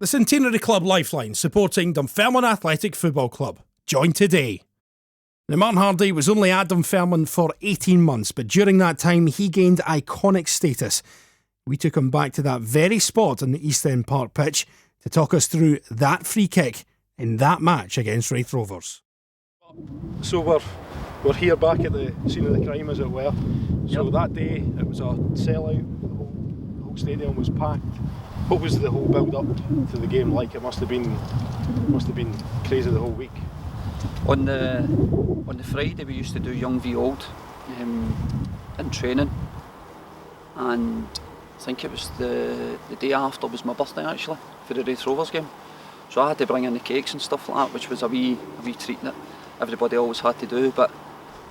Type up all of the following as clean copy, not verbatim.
The Centenary Club Lifeline, supporting Dunfermline Athletic Football Club. Join today. Now, Martin Hardie was only at Dunfermline for 18 months, but during that time he gained iconic status. We took him back to that very spot on the East End Park pitch to talk us through that free kick in that match against Raith Rovers. So we're here back at the scene of the crime, as it were. So that day it was a sellout, the whole stadium was packed. What was the whole build up to the game like? It must have been crazy the whole week. On the Friday we used to do young v old in training, and I think it was the day after was my birthday actually, for the Raith Rovers game. So I had to bring in the cakes and stuff like that, which was a wee treat that everybody always had to do. But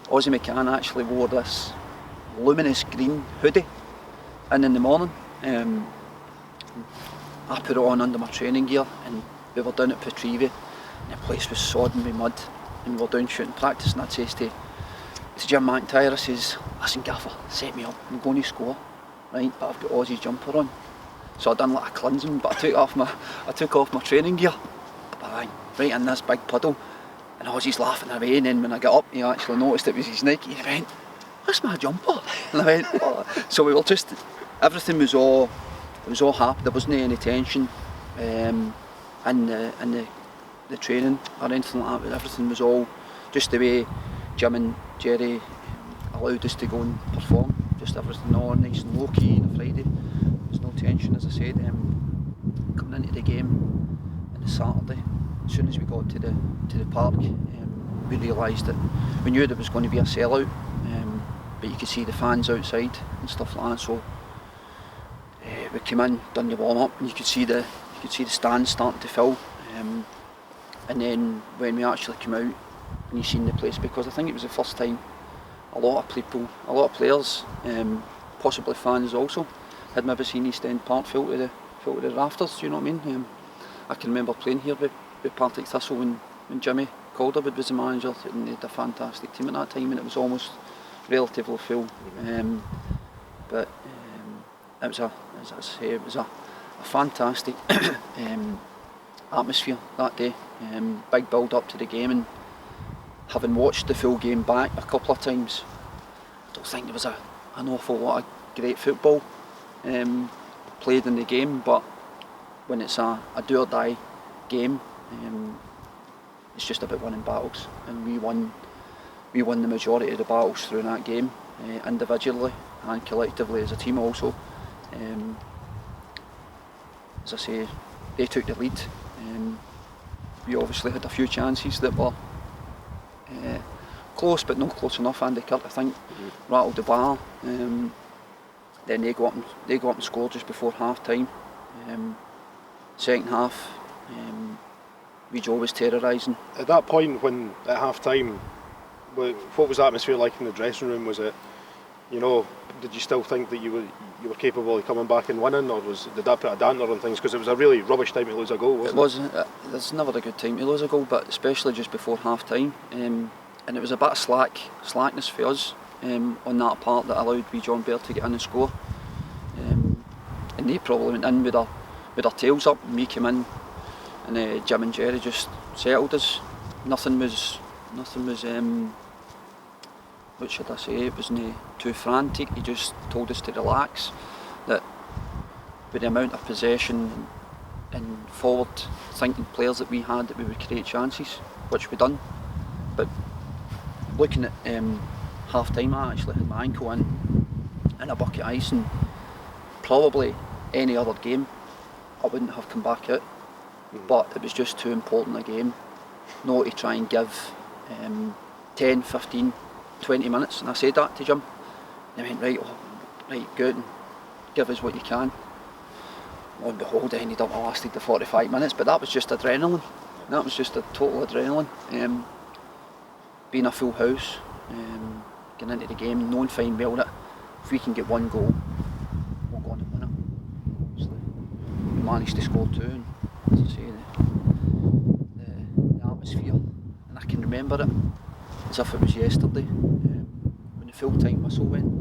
Ozzy McCann actually wore this luminous green hoodie in the morning. I put it on under my training gear, and we were down at Petrivy, and the place was sodden with mud, and we were down shooting practice, and I'd say to Jim McIntyre, I says, "Listen Gaffer, set me up, I'm going to score, right, but I've got Ozzy's jumper on." So I done like a cleansing, but I took off my training gear, bang, right in this big puddle, and Ozzy's laughing away, and then when I got up he actually noticed it was his Nike, and he went, "That's my jumper," and I went, "Oh." So we were just, everything was all happy, there wasn't any tension in the training or anything like that. Everything was all just the way Jim and Jerry allowed us to go and perform, just everything all nice and low key on a Friday. There's no tension, as I said. Coming into the game on the Saturday, as soon as we got to the park, we realised that we knew there was going to be a sellout, but you could see the fans outside and stuff like that. So we came in, done the warm up, and you could see the stands starting to fill. And then when we actually came out and you seen the place, because I think it was the first time a lot of players, possibly fans also, had maybe seen East End Park filled to the rafters. Do you know what I mean? I can remember playing here with Partick Thistle when Jimmy Calderwood was the manager, and they had a fantastic team at that time, and it was almost relatively full. But it was a fantastic atmosphere that day. Big build up to the game, and having watched the full game back a couple of times, I don't think there was an awful lot of great football played in the game, but when it's a do or die game, it's just about winning battles, and we won the majority of the battles through that game, individually and collectively as a team also. As I say, they took the lead. We obviously had a few chances that were close, but not close enough. Andy Kirk, I think, rattled the bar. Then they go up and score just before half time. Second half, Joe was terrorising. At that point, when at half time, what was the atmosphere like in the dressing room? Was it, did you still think that you were capable of coming back and winning, or did that put a dampener on things? Because it was a really rubbish time to lose a goal, wasn't it? There's never a good time to lose a goal, but especially just before half time. And it was a bit of slackness for us on that part that allowed John Baird to get in and score. And they probably went in with their tails up, and we came in, and Jim and Jerry just settled us. Nothing was what should I say, it wasn't too frantic. He just told us to relax, that with the amount of possession and forward thinking players that we had, that we would create chances, which we done. But looking at half time, I actually had my ankle in a bucket of ice, and probably any other game I wouldn't have come back out, but it was just too important a game not to try and give 10, 15, 20 minutes, and I said that to Jim. They went, right, go out and give us what you can. Lo and behold, it ended up lasted the 45 minutes, but that was just adrenaline. That was just a total adrenaline. Being a full house, getting into the game, knowing fine well that if we can get one goal, we'll go on and win it. Obviously, we managed to score two, and as I say, the atmosphere, and I can remember it as if it was yesterday. When the full-time whistle went,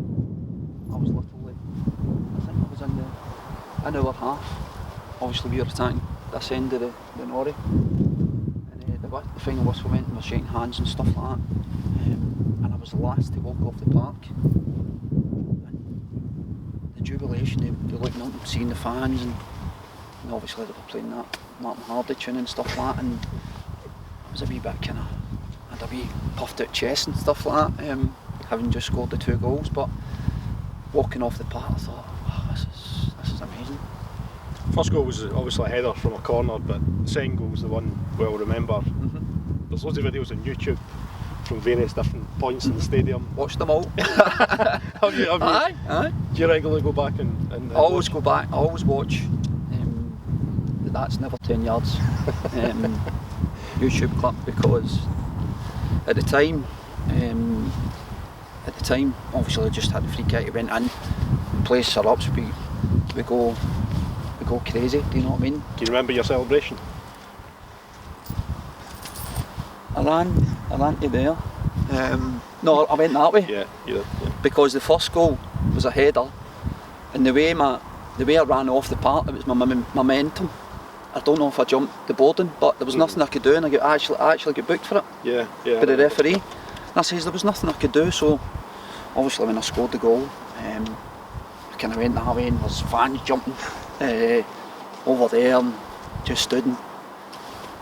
I was literally, I think I was in our half. Obviously we were attacking this end of the Norrie. And the final whistle went and we were shaking hands and stuff like that. And I was the last to walk off the park. And the jubilation, they looking up and seeing the fans, and obviously they were playing that Martin Hardie tune and stuff like that. And I was a wee bit kind of, I had a wee puffed out chest and stuff like that, having just scored the 2 goals. But walking off the park, I thought, oh, this is amazing. First goal was obviously a header from a corner, but the second goal was the one we'll remember. Mm-hmm. There's loads of videos on YouTube from various different points in the stadium. Watched them all. have you, Aye. Do you regularly go back and I always go back, I always watch. That's never 10 yards YouTube clip, because at the time obviously I just had the free kick, it went in, place erupts, we go crazy, do you know what I mean? Do you remember your celebration? I ran to there. No, I went that way. Yeah, you did. Yeah. Because the first goal was a header, and the way I ran off the park, it was my momentum. I don't know if I jumped the boarding, but there was nothing I could do, and I actually got booked for it. Yeah. By the referee. And I says there was nothing I could do, so obviously when I scored the goal, I kind of went that way, and there's fans jumping over there, and just stood. And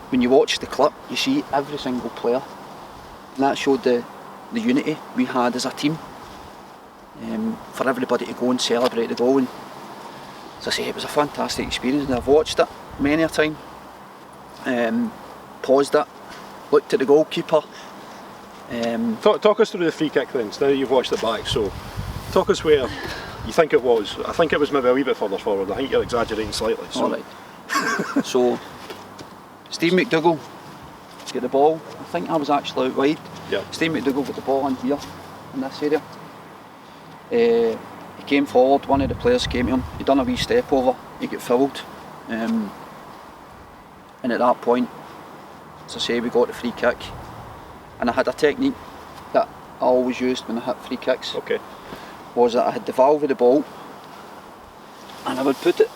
when you watch the clip, you see every single player, and that showed the unity we had as a team, for everybody to go and celebrate the goal. And as I say, it was a fantastic experience, and I've watched it many a time, paused it, looked at the goalkeeper. Talk us through the free kick then, now that you've watched it back. So talk us where you think it was. I think it was maybe a wee bit further forward. I think you're exaggerating slightly. So. All right. So Steve McDougall got the ball. I think I was actually out wide. Yeah. Steve McDougall got the ball in here, in this area. He came forward, one of the players came to him, he done a wee step over, he got fouled. And at that point, as I say, we got the free kick. And I had a technique that I always used when I hit free kicks. Okay. Was that I had the valve of the ball, and I would put it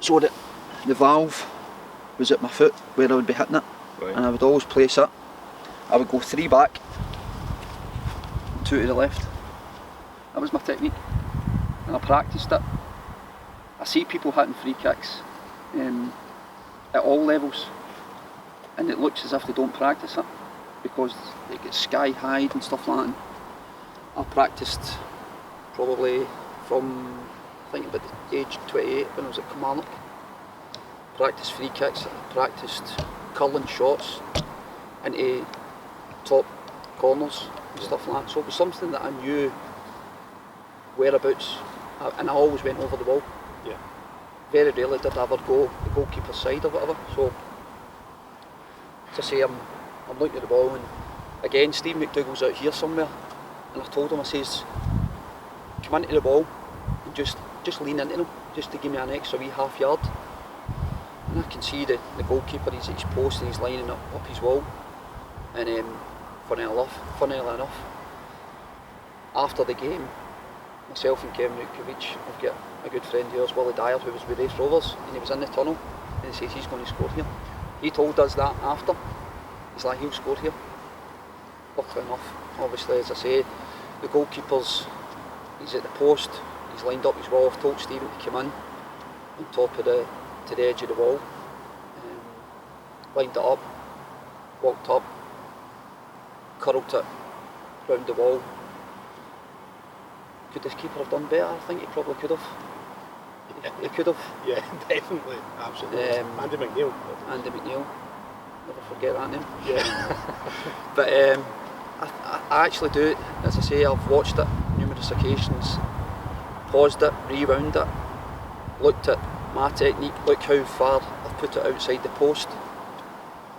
so that the valve was at my foot where I would be hitting it. Right. And I would always place it. I would go 3 back, 2 to the left. That was my technique, and I practiced it. I see people hitting free kicks at all levels, and it looks as if they don't practice it, because they get sky high and stuff like that. And I practiced probably from, I think, about the age 28 when I was at Kilmarnock. Practiced free kicks, practiced curling shots into top corners and stuff like that. So it was something that I knew whereabouts, and I always went over the wall. Yeah. Very rarely did I ever go the goalkeeper's side or whatever. So to say, I'm looking at the ball, and again Steve McDougall's out here somewhere, and I told him, I says, come into the ball and just lean into him, just to give me an extra wee half yard. And I can see the goalkeeper, he's at his post and he's lining up his wall. And funnily enough, after the game, myself and Kevin Rukovic, I've got a good friend here, Willie Dyer, who was with Raith Rovers, and he was in the tunnel, and he says he's going to score here. He told us that after. He's like, he'll score here. Luckily enough, obviously, as I say, the goalkeeper's, he's at the post, he's lined up his wall. I've told Stephen to come in on top of to the edge of the wall, lined it up, walked up, curled it round the wall. Could this keeper have done better? I think he probably could have. He could have. Yeah, definitely, absolutely. Andy McNeil. Andy McNeil, never forget that name. Yeah. But I actually do it, as I say, I've watched it numerous occasions, paused it, rewound it, looked at my technique, look how far I've put it outside the post.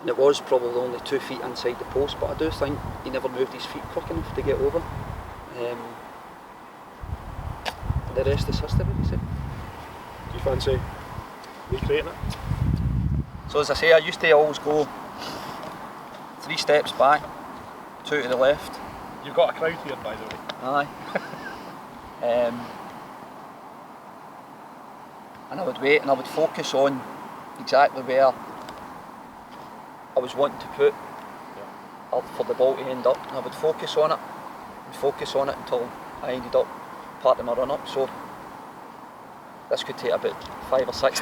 And it was probably only 2 feet inside the post, but I do think he never moved his feet quick enough to get over. The rest is history, you say. Do you fancy recreating it? So as I say, I used to always go 3 steps back, 2 to the left. You've got a crowd here, by the way. Aye. And I would wait and I would focus on exactly where I was wanting to put or for the ball to end up, and I would focus on it until I ended up part of my run up. So this could take about 5 or 6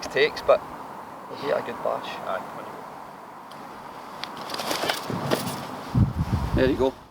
takes, but we'll get a good bash. Aye. There you go.